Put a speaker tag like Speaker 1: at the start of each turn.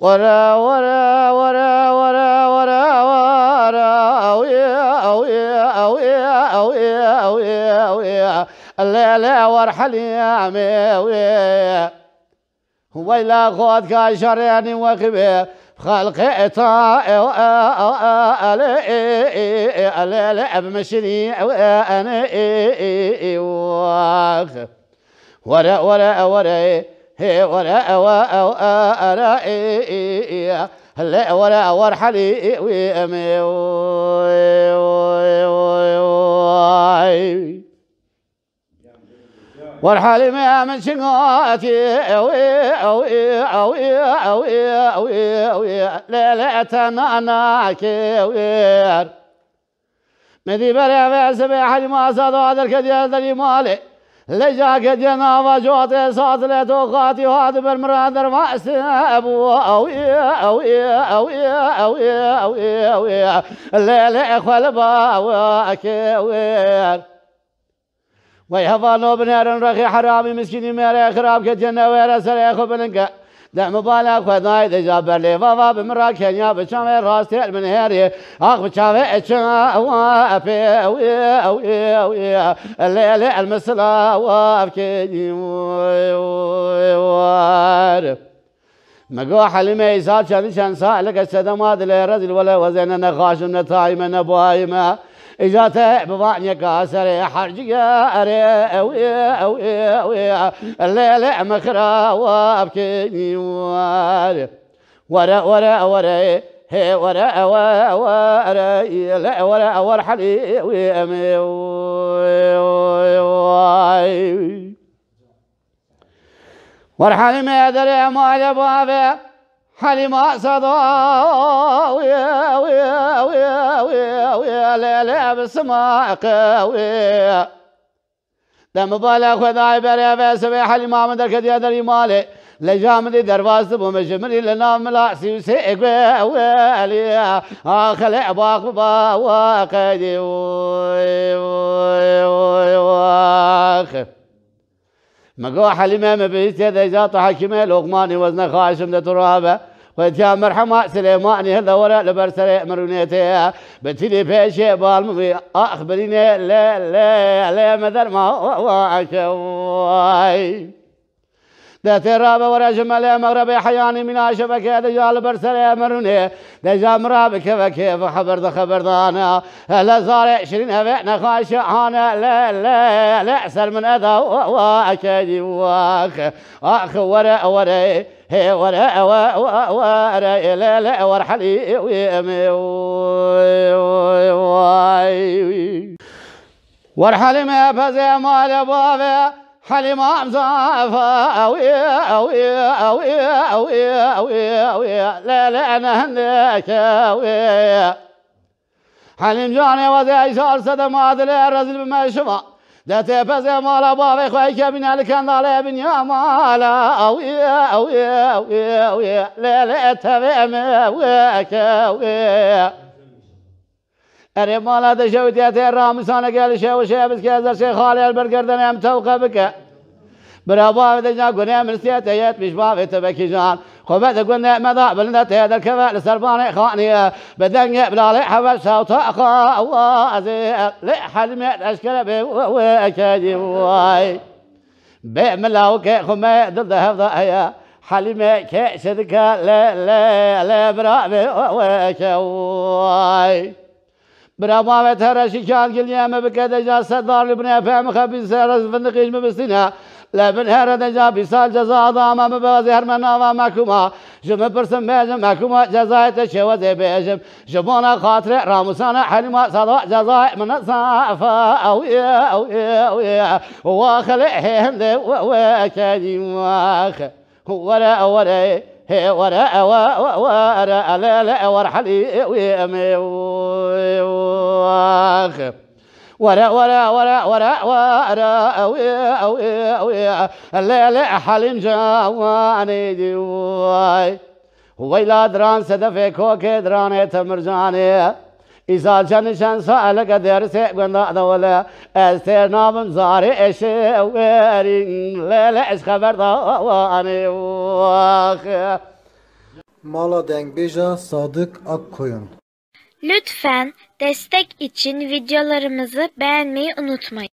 Speaker 1: ورا ورا ورا ورا ورا ورا ويا الليلة وارحل يا مي ويلا خود كاشريني وخبي خلقي الليلة بمشني انا ورا ورا ورا هي ورا ورا هلا ورا ورحلي ويمي ورحلي ما من شنقاتي لا لا تنعناك وير مدي برا سبح ما صاد هذا الكدير ذي مالي لجاك جنابا جوتي صادلة وخاتي وهذا بالمرادر ما استابو الليل اخوال باواك وير ويهفانو بنار رخي حرامي مسكيني ميري خراب كجنة وير سريخو بلنكا دعم بالك وداي دجابر لي فافا بمرا كينيا بشامي راستي من هيري اخ بشامي اتشا وافي ويا الليل المسلا وافكي وار مقو حلمي يسال شان سالك السدمات اللي رزل ولا وزن نخاش نتايم نبايمه إجاته بضعني كاسر حرجيا أري ويا الليل مخرا وابكي ورا ورا ورا هي ورا ورا لا ورا ورحلي ويمي ورحلي ما أدري ما يبغى حليمة صدا ويا لا بالسماء قوي دم بالك خداي بري بسبي حليمة من درك دي مالي لجامدي درواز بمجمري لنا ملاسي سيقوي ويلي اخلع باق باقدي مقو حليمة مبيتي دجاط حكيمة لقماني وزن خاشم ترابه ويتيا مرحمة سليماني هذا وراء لبرسري مرونيتي بتلي بيشي بالمبي اخبريني لا مدر ما واي ذات الرابع ورا جمال مغربي حياني من عشبك دجال برسل مروني دجال مرابك كيف خبر دانا لا صار 20 هبعنا خاش انا لا سر من اذى واكدي اخ ورا هي ورا لا ورحلي ويمي ورحلي ما فزي مال بابي حليمة مزافة لا أنا هندك حليم جاني وزي صار صدمات الرزل بما شفا داتي فزي مالا بابي خويك بنا لكن ضالي بنيا مالا لا تفهم أري مالا دشوت يا ترى مسانا قال شيء بس كذا شيء خالي البرجردن يوم توقع بك برابا بدنا قلنا من سياتيات مش باب تبكي جان خبز قلنا ماذا بلنا تهدر كذا لسربان خانية بدنا بلا حبس صوت أخا وازي لحلم أشكال بوكادي واي بملاوك خما ضد هذا يا حلم كشدك لا برا وكواي برابا ترى شكال قلنا ما بكذا جا صدار لبنى فهم خبيز سرز فندقيش مبستنا لبن هرد جا بيسال جزاء ضاما مبازي هرمنا وماكوما جم برسم بيجم ماكوما جزاء تشوزي بيجم جبونا خاطر راموسانا حلمة صداء جزاء من الصافة أويا واخلي هند وكادي واخ ورا هي ورا لا ورحلي ويمي واخ ورا الليل حليم جواني ديواي ويلا دران صدفه كوكي دراني تمرجاني إذا شان سألك درسي قندا دولا استر نام زاري اشويرين لا إش خبر دواني واخ
Speaker 2: Mala Dengbeja Sadık Akkoyun.
Speaker 3: Lütfen destek için videolarımızı beğenmeyi unutmayın.